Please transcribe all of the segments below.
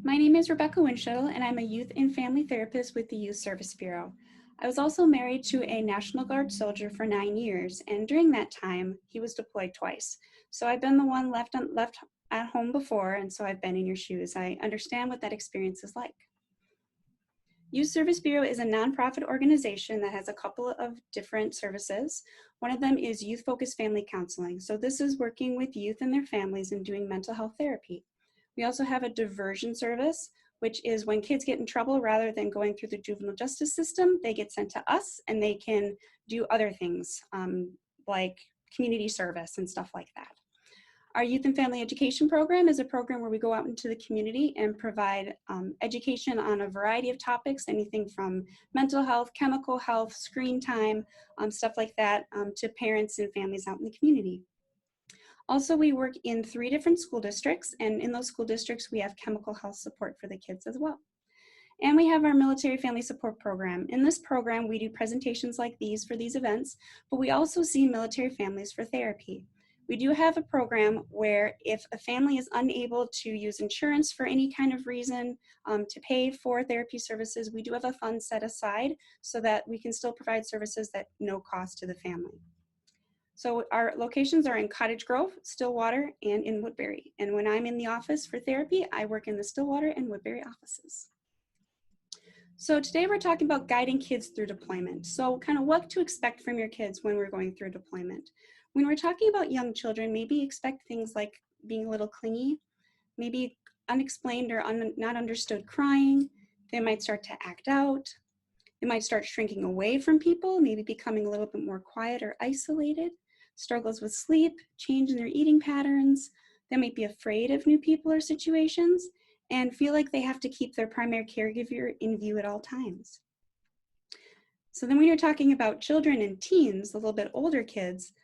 My name is Rebecca Winchell, and I'm a youth and family therapist with the Youth Service Bureau. I was also married to a National Guard soldier for 9 years, and during that time, he was deployed twice. So I've been the one left at home before, and so I've been in your shoes. I understand what that experience is like. Youth Service Bureau is a nonprofit organization that has a couple of different services. One of them is youth-focused family counseling. So this is working with youth and their families and doing mental health therapy. We also have a diversion service, which is when kids get in trouble, rather than going through the juvenile justice system, they get sent to us and they can do other things like community service and stuff like that. Our youth and family education program is a program where we go out into the community and provide education on a variety of topics, anything from mental health, chemical health, screen time, stuff like that, to parents and families out in the community. Also, we work in 3 different school districts, and in those school districts, we have chemical health support for the kids as well. And we have our military family support program. In this program, we do presentations like these for these events, but we also see military families for therapy. We do have a program where if a family is unable to use insurance for any kind of reason to pay for therapy services, we do have a fund set aside so that we can still provide services at no cost to the family. So our locations are in Cottage Grove, Stillwater, and in Woodbury. And when I'm in the office for therapy, I work in the Stillwater and Woodbury offices. So today we're talking about guiding kids through deployment. So kind of what to expect from your kids when we're going through deployment. When we're talking about young children, maybe expect things like being a little clingy, maybe unexplained or not understood crying. They might start to act out. They might start shrinking away from people, maybe becoming a little bit more quiet or isolated, struggles with sleep, change in their eating patterns. They might be afraid of new people or situations and feel like they have to keep their primary caregiver in view at all times. So then when you're talking about children and teens, a little bit older kids,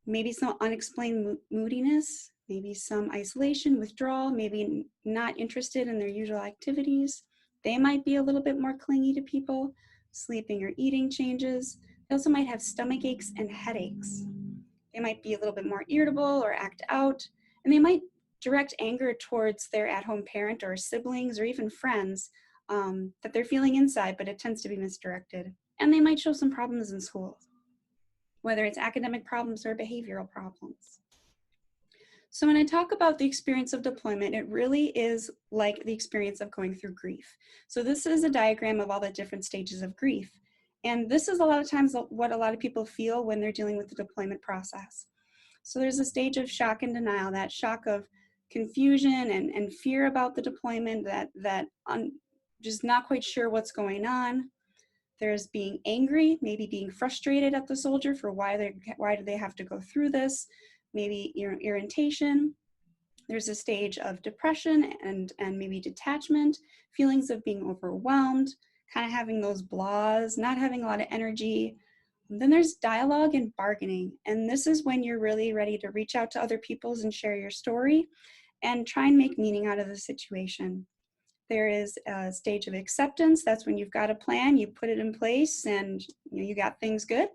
maybe some unexplained moodiness, maybe some isolation, withdrawal, maybe not interested in their usual activities. They might be a little bit more clingy to people, sleeping or eating changes. They also might have stomach aches and headaches. They might be a little bit more irritable or act out, and they might direct anger towards their at-home parent or siblings or even friends that they're feeling inside, but it tends to be misdirected. And they might show some problems in school, whether it's academic problems or behavioral problems. So when I talk about the experience of deployment, it really is like the experience of going through grief. So this is a diagram of all the different stages of grief. And this is a lot of times what a lot of people feel when they're dealing with the deployment process. So there's a stage of shock and denial, that shock of confusion and fear about the deployment, just not quite sure what's going on. There's being angry, maybe being frustrated at the soldier for why do they have to go through this, maybe irritation. There's a stage of depression and maybe detachment, feelings of being overwhelmed, kind of having those blahs, not having a lot of energy. Then there's dialogue and bargaining. And this is when you're really ready to reach out to other people and share your story and try and make meaning out of the situation. There is a stage of acceptance. That's when you've got a plan, you put it in place, and you got things good.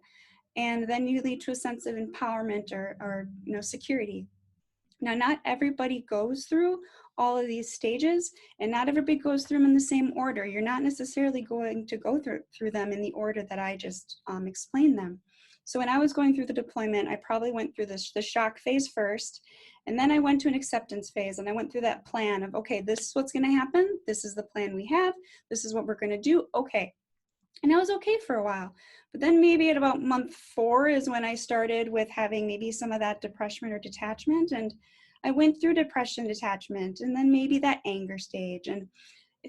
And then you lead to a sense of empowerment or security. Now, not everybody goes through all of these stages, and not everybody goes through them in the same order. You're not necessarily going to go through them in the order that I just explained them. So when I was going through the deployment, I probably went through the shock phase first, and then I went to an acceptance phase, and I went through that plan of, okay, this is what's going to happen. This is the plan we have. This is what we're going to do. Okay. And I was okay for a while. But then maybe at about month 4 is when I started with having maybe some of that depression or detachment. And I went through depression, detachment, and then maybe that anger stage. And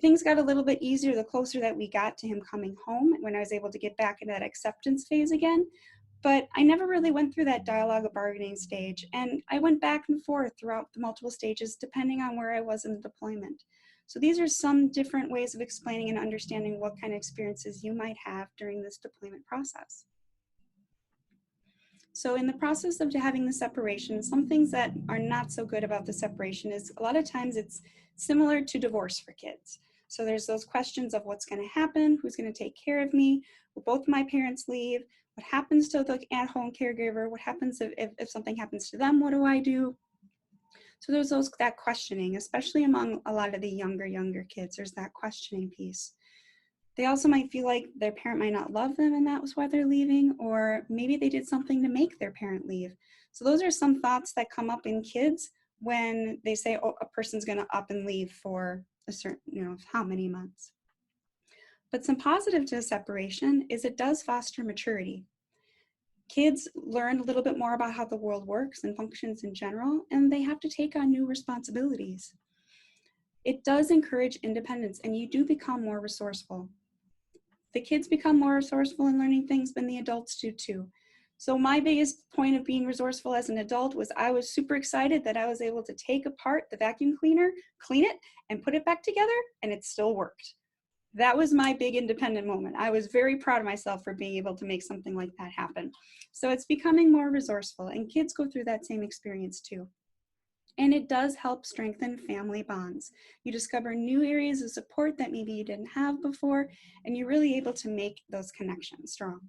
things got a little bit easier the closer that we got to him coming home, when I was able to get back into that acceptance phase again. But I never really went through that dialogue or bargaining stage. And I went back and forth throughout the multiple stages, depending on where I was in the deployment. So these are some different ways of explaining and understanding what kind of experiences you might have during this deployment process. So in the process of having the separation, some things that are not so good about the separation is a lot of times it's similar to divorce for kids. So there's those questions of what's going to happen, who's going to take care of me, will both my parents leave, what happens to the at-home caregiver, what happens if something happens to them, what do I do? So there's that questioning, especially among a lot of the younger kids. There's that questioning piece. They also might feel like their parent might not love them and that was why they're leaving, or maybe they did something to make their parent leave. So those are some thoughts that come up in kids when they say, oh, a person's going to up and leave for a certain, how many months. But some positive to separation is it does foster maturity. Kids learn a little bit more about how the world works and functions in general, and they have to take on new responsibilities. It does encourage independence, and you do become more resourceful. The kids become more resourceful in learning things than the adults do too. So my biggest point of being resourceful as an adult was I was super excited that I was able to take apart the vacuum cleaner, clean it, and put it back together, and it still worked. That was my big independent moment. I was very proud of myself for being able to make something like that happen. So it's becoming more resourceful, and kids go through that same experience too. And it does help strengthen family bonds. You discover new areas of support that maybe you didn't have before, and you're really able to make those connections strong.